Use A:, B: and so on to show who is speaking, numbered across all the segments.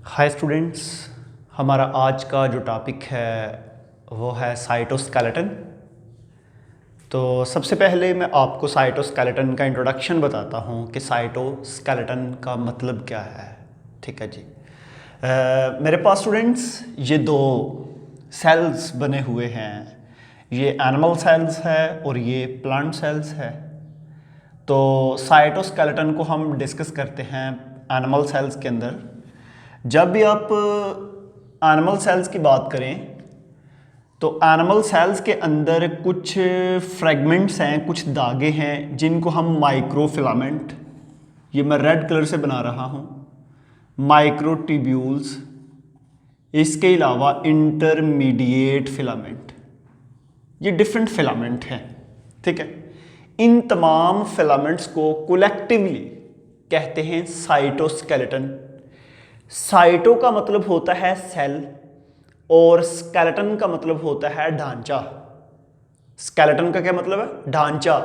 A: Hi students, हमारा आज का जो टॉपिक है वो है साइटोस्केलेटन। तो सबसे पहले मैं आपको साइटोस्केलेटन का इंट्रोडक्शन बताता हूँ कि साइटोस्केलेटन का मतलब क्या है। ठीक है जी। मेरे पास स्टूडेंट्स ये दो सेल्स बने हुए हैं, ये एनिमल सेल्स है और ये प्लांट सेल्स है। तो साइटोस्केलेटन को हम डिस्कस करते हैं एनिमल सेल्स के अंदर। जब भी आप एनिमल सेल्स की बात करें तो एनिमल सेल्स के अंदर कुछ फ्रेगमेंट्स हैं, कुछ धागे हैं जिनको हम माइक्रोफिलामेंट, ये मैं रेड कलर से बना रहा हूँ, माइक्रोट्यूब्यूल्स, इसके अलावा इंटरमीडिएट फिलामेंट, ये डिफरेंट फिलामेंट हैं। ठीक है, इन तमाम फिलामेंट्स को कलेक्टिवली कहते हैं साइटोस्केलेटन। साइटो का मतलब होता है सेल और स्केलेटन का मतलब होता है ढांचा। स्केलेटन का क्या मतलब है? ढांचा।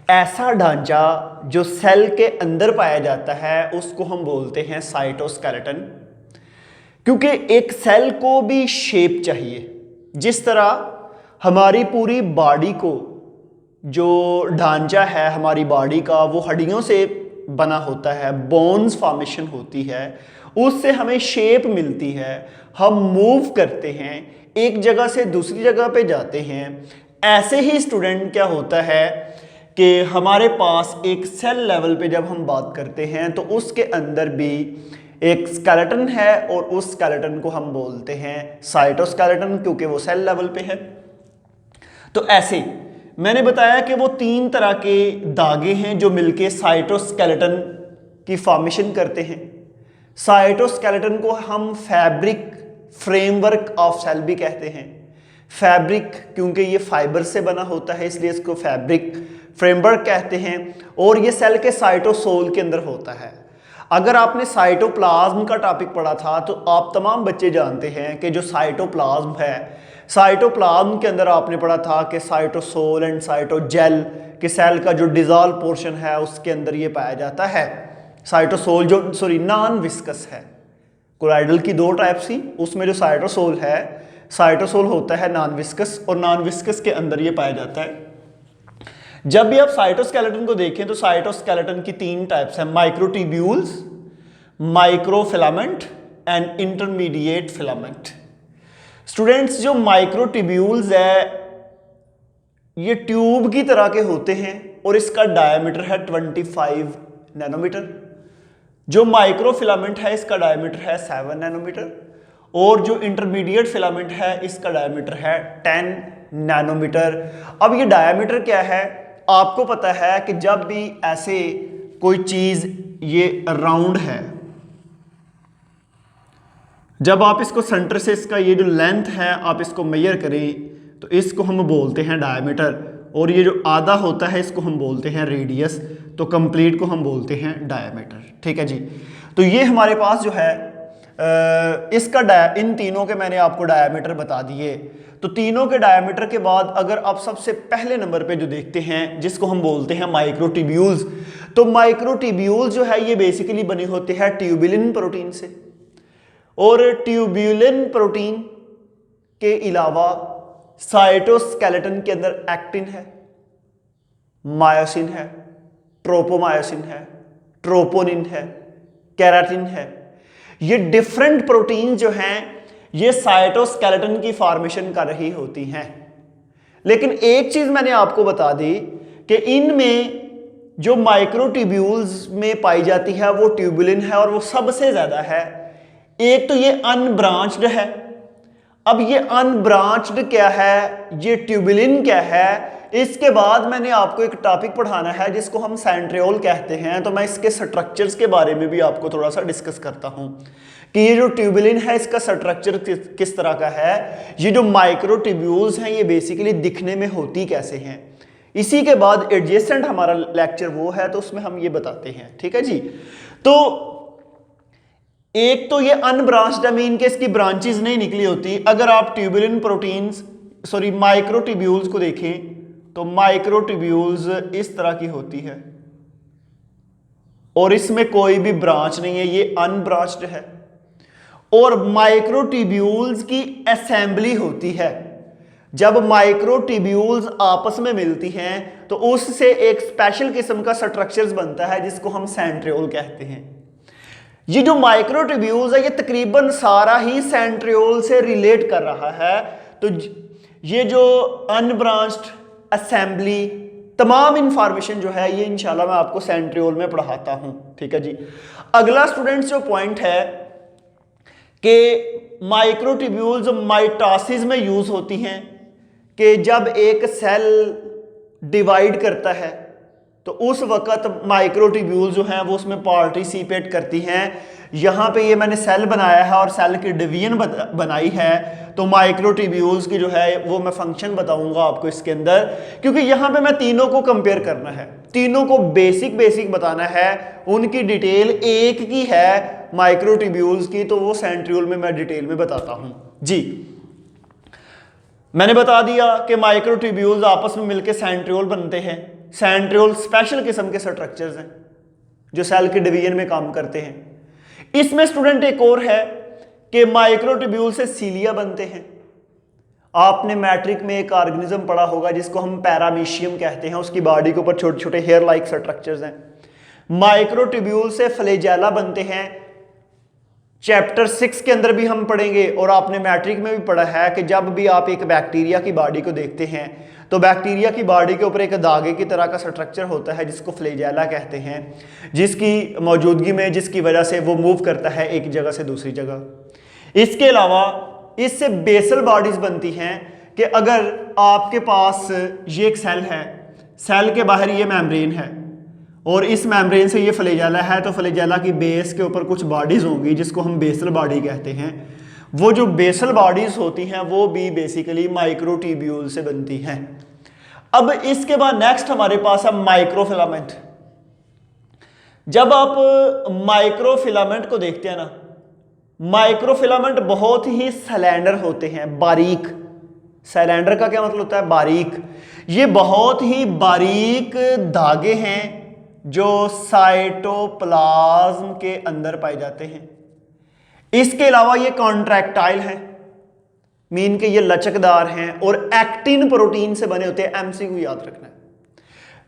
A: ऐसा ढांचा जो सेल के अंदर पाया जाता है उसको हम बोलते हैं साइटोस्केलेटन। क्योंकि एक सेल को भी शेप चाहिए, जिस तरह हमारी पूरी बॉडी को जो ढांचा है हमारी बॉडी का वो हड्डियों से बना होता है, बोन्स फॉर्मेशन होती है, उससे हमें शेप मिलती है, हम मूव करते हैं, एक जगह से दूसरी जगह पे जाते हैं। ऐसे ही स्टूडेंट क्या होता है कि हमारे पास एक सेल लेवल पे जब हम बात करते हैं तो उसके अंदर भी एक स्केलेटन है और उस स्केलेटन को हम बोलते हैं साइटोस्केलेटन, क्योंकि वो सेल लेवल पे है। तो ऐसे मैंने बताया कि वो तीन तरह के धागे हैं जो मिलके साइटोस्केलेटन की फॉर्मेशन करते हैं। साइटोस्केलेटन को हम फैब्रिक फ्रेमवर्क ऑफ सेल भी कहते हैं। फैब्रिक क्योंकि ये फाइबर से बना होता है इसलिए इसको फैब्रिक फ्रेमवर्क कहते हैं। और ये सेल के साइटोसोल के अंदर होता है। अगर आपने साइटोप्लाज्म का टॉपिक पढ़ा था तो आप तमाम बच्चे जानते हैं कि जो साइटोप्लाज्म है, साइटोप्लाज्म के अंदर आपने पढ़ा था कि साइटोसोल एंड साइटोजेल के सेल का जो डिजॉल्व पोर्शन है उसके अंदर ये पाया जाता है। साइटोसोल जो नॉन विस्कस है, कोलाइडल की दो टाइप्स थी, उसमें जो साइटोसोल है, साइटोसोल होता है नॉन विस्कस और नॉन विस्कस के अंदर ये पाया जाता है। जब भी आप साइटोस्केलेटन को देखें तो साइटोस्केलेटन की तीन टाइप्स हैं, microtubules, microfilament and intermediate filament. Students, जो माइक्रोट्यूब्यूल्स है ये ट्यूब की तरह के होते हैं और इसका डायमीटर है 25 नैनोमीटर। जो माइक्रोफिलामेंट है इसका डायमीटर है 7 नैनोमीटर और जो इंटरमीडिएट फिलामेंट है इसका डायमीटर है 10 नैनोमीटर। अब ये डायमीटर क्या है? आपको पता है कि जब भी ऐसे कोई चीज ये राउंड है, जब आप इसको सेंटर से इसका ये जो लेंथ है आप इसको मेजर करें तो इसको हम बोलते हैं डायमीटर, और ये जो आधा होता है इसको हम बोलते हैं रेडियस, तो कंप्लीट को हम बोलते हैं डायमीटर। ठीक है जी। तो ये हमारे पास जो है इसका इन तीनों के मैंने आपको डायमीटर बता दिए। तो तीनों के डायमीटर के बाद अगर आप सबसे पहले नंबर पे जो देखते हैं जिसको हम बोलते हैं माइक्रोट्यूब्यूल्स, तो माइक्रोट्यूब्यूल्स जो है ये बेसिकली बने होते हैं ट्यूबुलिन प्रोटीन से, और ट्यूबुलिन प्रोटीन के अलावा साइटोस्केलेटन के अंदर एक्टिन है, मायोसिन है, ट्रोपोमायोसिन है, ट्रोपोनिन है, केराटिन है। ये डिफरेंट प्रोटीन जो हैं ये साइटोस्केलेटन की फॉर्मेशन कर रही होती हैं। लेकिन एक चीज मैंने आपको बता दी कि इनमें जो माइक्रोट्यूब्यूल्स में पाई जाती है वो ट्यूबुलिन है और वो सबसे ज्यादा है। एक तो ये अनब्रांच्ड है। अब ये अनब्रांच्ड क्या है, ये ट्यूबुलिन क्या है, इसके बाद मैंने आपको एक टॉपिक पढ़ाना है जिसको हम सेंट्रियोल कहते हैं। तो मैं इसके स्ट्रक्चर्स के बारे में भी आपको थोड़ा सा डिस्कस करता हूं कि ये जो ट्यूबुलिन है इसका स्ट्रक्चर किस तरह का है, ये जो माइक्रोट्यूब्यूल्स हैं ये बेसिकली दिखने में होती कैसे हैं। इसी के बाद एडजेसेंट हमारा लेक्चर वो है तो उसमें हम ये बताते हैं। ठीक है जी। तो एक तो ये अनब्रांच्ड है, मीन के इसकी ब्रांचेस नहीं निकली होती। अगर आप ट्यूबुलिन प्रोटीन्स माइक्रोट्यूब्यूल्स को देखें तो माइक्रोट्यूब्यूल्स इस तरह की होती है और इसमें कोई भी ब्रांच नहीं है, ये अनब्रांच्ड है। और माइक्रोट्यूब्यूल्स की असेंबली होती है। जब माइक्रोट्यूब्यूल्स आपस में मिलती हैं तो उससे एक स्पेशल किस्म का स्ट्रक्चर्स बनता है जिसको हम सेंट्रियोल कहते हैं। ये जो माइक्रोट्यूब्यूल्स है ये तकरीबन सारा ही सेंट्रियोल से रिलेट कर रहा है। तो ये जो अनब्रांच्ड असेंबली तमाम इंफॉर्मेशन जो है ये इंशाल्लाह मैं आपको सेंट्रियोल में पढ़ाता हूं। ठीक है जी। अगला स्टूडेंट्स जो पॉइंट है कि माइक्रोट्यूब्यूल्स माइटोसिस में यूज होती हैं कि जब एक सेल डिवाइड करता है तो उस वक्त माइक्रोट्यूब्यूल्स जो हैं वो उसमें पार्टिसिपेट करती हैं। यहाँ पे ये मैंने सेल बनाया है और सेल की डिवीजन बनाई है, तो माइक्रोट्यूब्यूल्स की जो है वो मैं फंक्शन बताऊंगा आपको इसके अंदर, क्योंकि यहाँ पे मैं तीनों को कंपेयर करना है, तीनों को बेसिक बताना है। उनकी डिटेल एक की है माइक्रोट्यूब्यूल्स की, तो वो सेंट्रियोल में मैं डिटेल में बताता हूँ जी। मैंने बता दिया कि माइक्रोट्यूब्यूल्स आपस में मिलकर सेंट्रियोल बनते हैं। सेंट्रियोल स्पेशल किस्म के स्ट्रक्चर्स हैं जो सेल के डिवीजन में काम करते हैं। इसमें स्टूडेंट एक और है कि माइक्रोट्यूब्यूल से सीलिया बनते हैं। आपने मैट्रिक में एक ऑर्गेनिज्म पढ़ा होगा जिसको हम पैरामीशियम कहते हैं, उसकी बॉडी के ऊपर छोटे छोटे हेयर लाइक स्ट्रक्चर्स हैं। माइक्रोट्यूब्यूल से फ्लैजेला बनते हैं। चैप्टर 6 के अंदर भी हम पढ़ेंगे और आपने मैट्रिक में भी पढ़ा है कि जब भी आप एक बैक्टीरिया की बॉडी को देखते हैं तो बैक्टीरिया की बॉडी के ऊपर एक धागे की तरह का स्ट्रक्चर होता है जिसको फ्लैजेला कहते हैं, जिसकी मौजूदगी में जिसकी वजह से वो मूव करता है एक जगह से दूसरी जगह। इसके अलावा इससे बेसल बॉडीज बनती हैं कि अगर आपके पास ये एक सेल है, सेल के बाहर ये मेम्ब्रेन है और इस मेम्ब्रेन से ये फ्लैजेला है, तो फ्लैजेला की बेस के ऊपर कुछ बॉडीज होंगी जिसको हम बेसल बॉडी कहते हैं। वो जो बेसल बॉडीज होती हैं वो भी बेसिकली माइक्रोट्यूब्यूल से बनती हैं। अब इसके बाद नेक्स्ट हमारे पास है माइक्रोफिलामेंट। जब आप माइक्रोफिलामेंट को देखते हैं ना, माइक्रोफिलामेंट बहुत ही सिलेंडर होते हैं, बारीक। सिलेंडर का क्या मतलब होता है? बारीक। ये बहुत ही बारीक धागे हैं जो साइटोप्लाज्म के अंदर पाए जाते हैं। इसके अलावा ये कॉन्ट्रैक्टाइल हैं, मीन के ये लचकदार हैं और एक्टिन प्रोटीन से बने होते हैं। एमसीक्यू याद रखना है।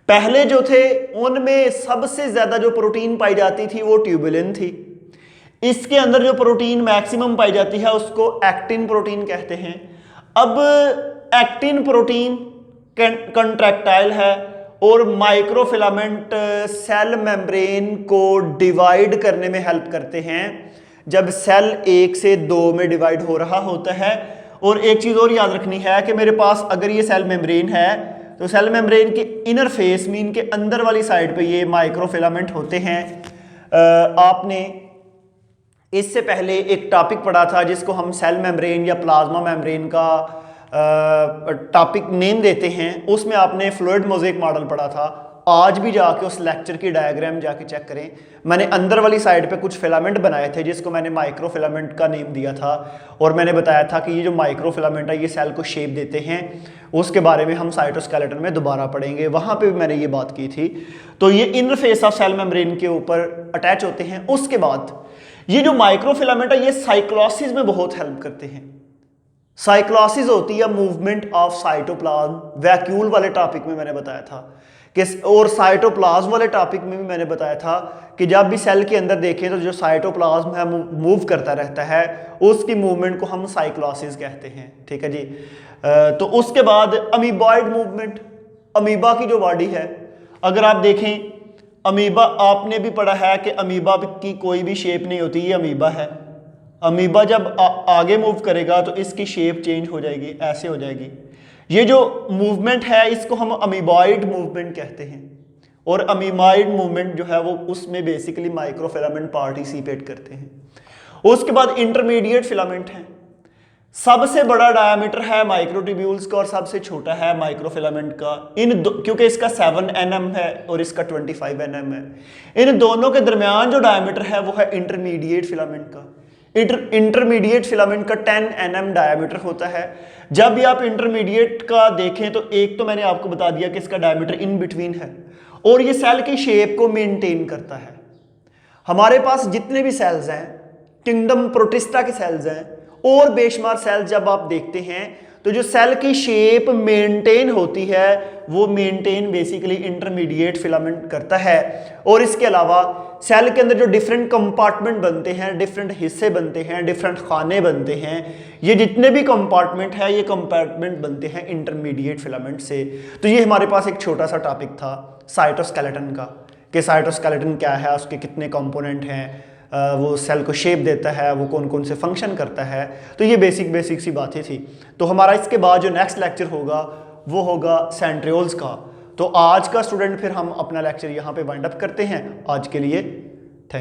A: पहले जो थे उनमें सबसे ज्यादा जो प्रोटीन पाई जाती थी वो ट्यूबुलिन थी। इसके अंदर जो प्रोटीन मैक्सिमम पाई जाती है उसको एक्टिन प्रोटीन कहते हैं। अब एक्टिन प्रोटीन कॉन्ट्रैक्टाइल है और माइक्रोफिलामेंट सेल मेम्ब्रेन को डिवाइड करने में हेल्प करते हैं जब सेल 1 से 2 में डिवाइड हो रहा होता है। और एक चीज और याद रखनी है कि मेरे पास अगर ये सेल मेम्ब्रेन है तो सेल मेम्ब्रेन के इनर फेस में इनके अंदर वाली साइड पे ये माइक्रोफिलामेंट होते हैं। आपने इससे पहले एक टॉपिक पढ़ा था जिसको हम सेल मेम्ब्रेन या प्लाज्मा मेम्ब्रेन का टॉपिक नेम देते हैं, उसमें आपने फ्लूइड मोज़ेक मॉडल पढ़ा था। आज भी जाके उस लेक्चर की डायग्राम जाके चेक करें। मैंने अंदर वाली साइड पे कुछ फिलामेंट बनाए थे जिसको मैंने माइक्रोफिलामेंट का नेम दिया था और मैंने बताया था कि ये जो माइक्रोफिलामेंट है ये सेल को शेप देते हैं। उसके बारे में हम साइटोस्केलेटन में दोबारा पढ़ेंगे, वहाँ पे भी मैंने ये बात की थी। तो ये inner face of cell membrane के ऊपर अटैच होते हैं। उसके बाद ये जो माइक्रोफिलामेंट है ये साइक्लोसिस में बहुत हेल्प करते हैं। साइक्लोसिस होती है मूवमेंट ऑफ साइटोप्लाज्म, वैक्यूल वाले टॉपिक में मैंने बताया था कि, और साइटोप्लाज्म वाले टॉपिक में भी मैंने बताया था कि जब भी सेल के अंदर देखें तो जो साइटोप्लाज्म है मूव करता रहता है, उसकी मूवमेंट को हम साइक्लोसिस कहते हैं। ठीक है जी। तो उसके बाद अमीबॉइड मूवमेंट, अमीबा की जो बॉडी है, अगर आप देखें अमीबा, आपने भी पढ़ा है कि अमीबा की कोई भी शेप नहीं होती, ये अमीबा है। अमीबा जब आगे मूव करेगा तो इसकी शेप चेंज हो जाएगी, ऐसे हो जाएगी। ये जो मूवमेंट है इसको हम अमीबॉइड मूवमेंट कहते हैं और अमीबॉइड मूवमेंट जो है वो उसमें बेसिकली माइक्रोफिलामेंट पार्टिसिपेट करते हैं। उसके बाद इंटरमीडिएट फिलामेंट है। सबसे बड़ा डायामीटर है माइक्रोट्यूब्यूल्स का और सबसे छोटा है माइक्रोफिलामेंट का। क्योंकि इसका 7 nm है और इसका 25 nm है, इन दोनों के दरमियान जो डायामीटर है वो है इंटरमीडिएट फिलामेंट का। इंटरमीडिएट फिलामेंट का 10 nm डायामीटर होता है। जब भी आप इंटरमीडिएट का देखें तो एक तो मैंने आपको बता दिया कि इसका डायामीटर इन बिटवीन है और ये सेल की शेप को मेंटेन करता है। हमारे पास जितने भी सेल्स हैं किंगडम प्रोटिस्टा के सेल्स हैं, और बेशुमार सेल्स जब आप देखते हैं तो जो सेल की शेप मेंटेन होती है वो मेंटेन बेसिकली इंटरमीडिएट फिलामेंट करता है। और इसके अलावा सेल के अंदर जो डिफरेंट कंपार्टमेंट बनते हैं, डिफरेंट हिस्से बनते हैं, डिफरेंट खाने बनते हैं, ये जितने भी कंपार्टमेंट है ये कंपार्टमेंट बनते हैं इंटरमीडिएट फिलामेंट से। तो ये हमारे पास एक छोटा सा टॉपिक था साइटोस्केलेटन का, कि साइटोस्केलेटन क्या है, उसके कितने कंपोनेंट हैं, वो सेल को शेप देता है, वो कौन कौन से फंक्शन करता है। तो ये बेसिक सी बातें थी। तो हमारा इसके बाद जो नेक्स्ट लेक्चर होगा वो होगा सेंट्रियोल्स का। तो आज का स्टूडेंट फिर हम अपना लेक्चर यहाँ पे वाइंड अप करते हैं। आज के लिए